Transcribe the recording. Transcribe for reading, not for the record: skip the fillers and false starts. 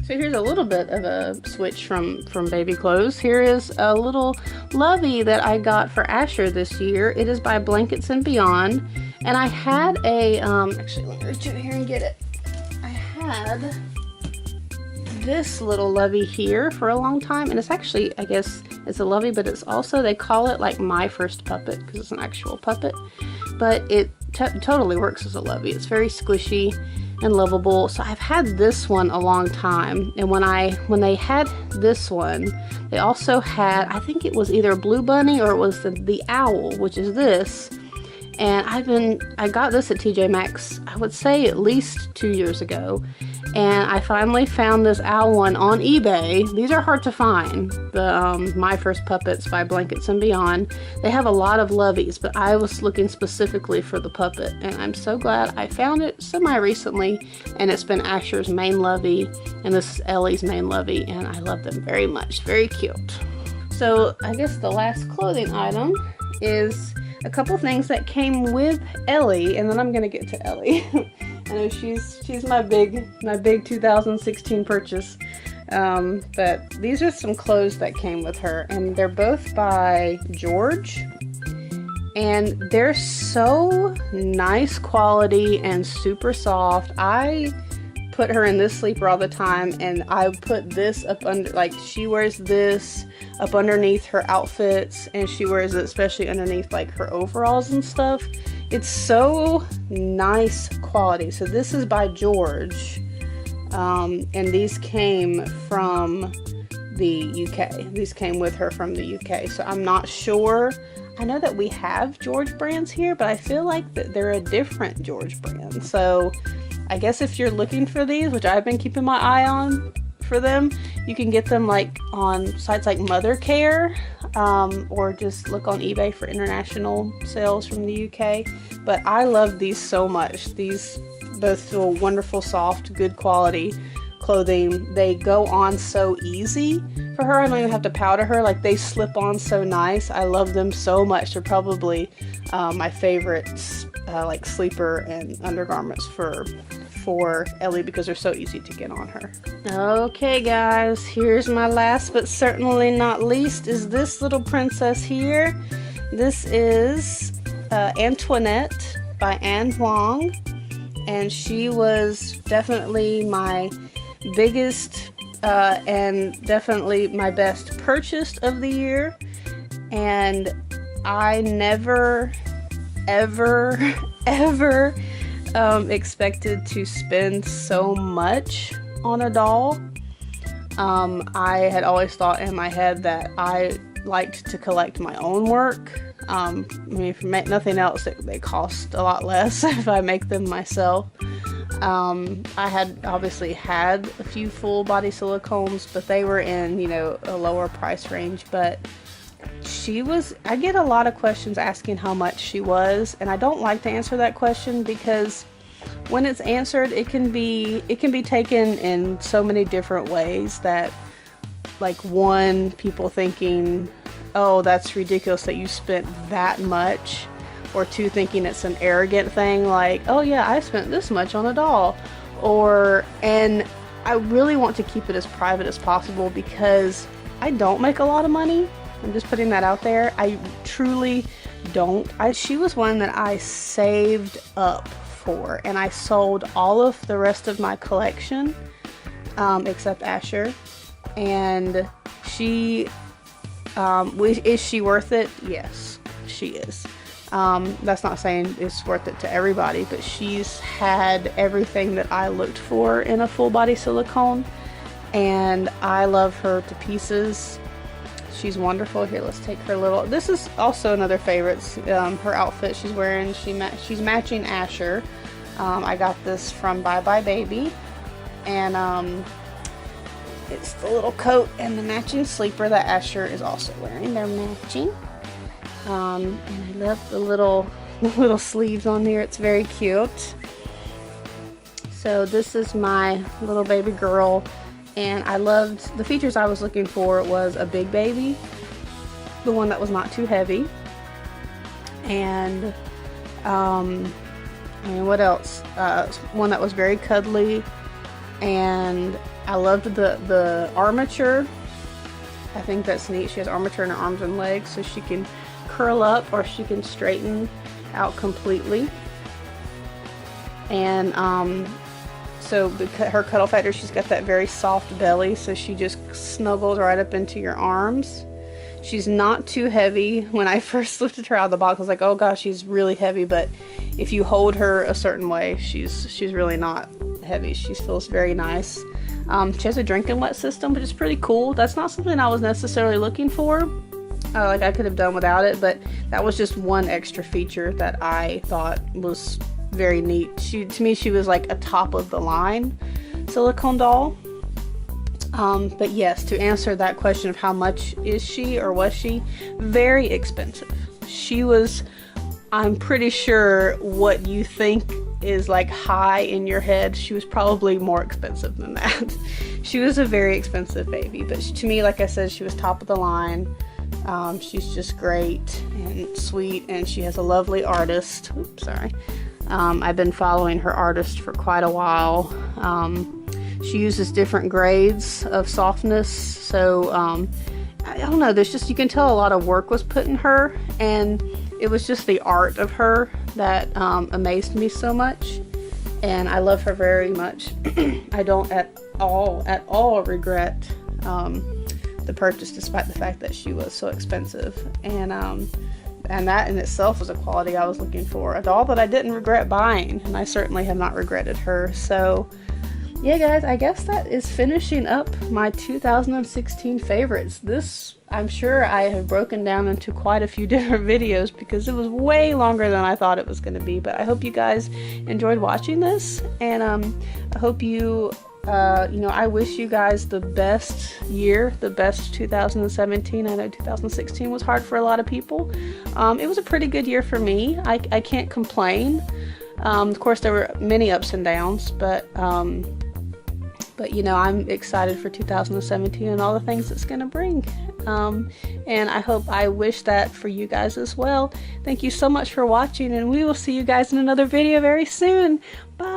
So here's a little bit of a switch from baby clothes. Here is a little lovey that I got for Asher this year. It is by Blankets and Beyond. And I had a, actually let me reach in here and get it. I had this little lovey here for a long time. And it's actually, I guess it's a lovey, but it's also, they call it like my first puppet because it's an actual puppet. But it totally works as a lovey. It's very squishy and lovable. So I've had this one a long time, and when they had this one, they also had, I think it was either a blue bunny or it was the owl, which is this. And I got this at TJ Maxx, I would say at least 2 years ago. And I finally found this owl one on eBay. These are hard to find. The My First Puppets by Blankets and Beyond. They have a lot of loveys, but I was looking specifically for the puppet. And I'm so glad I found it semi-recently. And it's been Asher's main lovey. And this is Ellie's main lovey. And I love them very much. Very cute. So I guess the last clothing item is a couple things that came with Ellie. And then I'm going to get to Ellie. I know she's my big 2016 purchase, but these are some clothes that came with her, and they're both by George, and they're so nice quality and super soft. I put her in this sleeper all the time, and I put this up under, like she wears this up underneath her outfits, and she wears it especially underneath like her overalls and stuff. It's so nice quality. So this is by George, and these came from the UK. These came with her from the UK. So I'm not sure. I know that we have George brands here, but I feel like that they're a different George brand. So I guess if you're looking for these, which I've been keeping my eye on for them, you can get them like on sites like Mother Care, or just look on eBay for international sales from the UK. But I love these so much. These both feel wonderful, soft, good quality clothing. They go on so easy for her. I don't even have to powder her. Like, they slip on so nice. I love them so much. They're probably my favorites, like sleeper and undergarments for Ellie, because they're so easy to get on her. Okay guys, here's my last but certainly not least is this little princess here. This is Antoinette by An Huang, and she was definitely my biggest and definitely my best purchase of the year. And I never ever expected to spend so much on a doll. I had always thought in my head that I liked to collect my own work. I mean, for nothing else, they cost a lot less if I make them myself. I had obviously had a few full body silicones, but they were in, a lower price range. But I get a lot of questions asking how much she was, and I don't like to answer that question because when it's answered, it can be taken in so many different ways. That, like, one, people thinking, oh, that's ridiculous that you spent that much, or two, thinking it's an arrogant thing, like, oh yeah, I spent this much on a doll, and I really want to keep it as private as possible because I don't make a lot of money. I'm just putting that out there. I truly don't. She was one that I saved up for, and I sold all of the rest of my collection, except Asher. And is she worth it? Yes, she is. That's not saying it's worth it to everybody, but she's had everything that I looked for in a full body silicone, and I love her to pieces. She's wonderful. Here, let's take her little, this is also another favorite, her outfit she's wearing, she's matching Asher. I got this from Bye Bye Baby, and it's the little coat and the matching sleeper that Asher is also wearing. They're matching. And I love the little sleeves on here. It's very cute. So this is my little baby girl, and I loved the features I was looking for. Was a big baby, the one that was not too heavy, and I mean, what else? One that was very cuddly, and I loved the armature. I think that's neat. She has armature in her arms and legs, so she can curl up or she can straighten out completely. And so her cuddle factor, she's got that very soft belly, so she just snuggles right up into your arms. She's not too heavy. When I first lifted her out of the box, I was like, oh gosh, she's really heavy, but if you hold her a certain way, she's really not heavy. She feels very nice. She has a drink and wet system, which is pretty cool. That's not something I was necessarily looking for. Like I could have done without it, but that was just one extra feature that I thought was very neat. To me, she was like a top of the line silicone doll. But yes, to answer that question of how much is she or was she, very expensive. She was, I'm pretty sure what you think is like high in your head, she was probably more expensive than that. She was a very expensive baby, but to me, like I said, she was top of the line. She's just great and sweet, and she has a lovely artist. Oops, sorry. I've been following her artist for quite a while. She uses different grades of softness, so I don't know, there's just, you can tell a lot of work was put in her, and it was just the art of her that amazed me so much, and I love her very much. I don't at all regret the purchase, despite the fact that she was so expensive, and that in itself was a quality I was looking for, a doll that I didn't regret buying, and I certainly have not regretted her. So yeah guys, I guess that is finishing up my 2016 favorites. This, I'm sure I have broken down into quite a few different videos because it was way longer than I thought it was going to be, but I hope you guys enjoyed watching this, and I hope you I wish you guys the best year, the best 2017. I know 2016 was hard for a lot of people. It was a pretty good year for me. I can't complain. Of course, there were many ups and downs, but I'm excited for 2017 and all the things it's going to bring. And I wish that for you guys as well. Thank you so much for watching, and we will see you guys in another video very soon. Bye!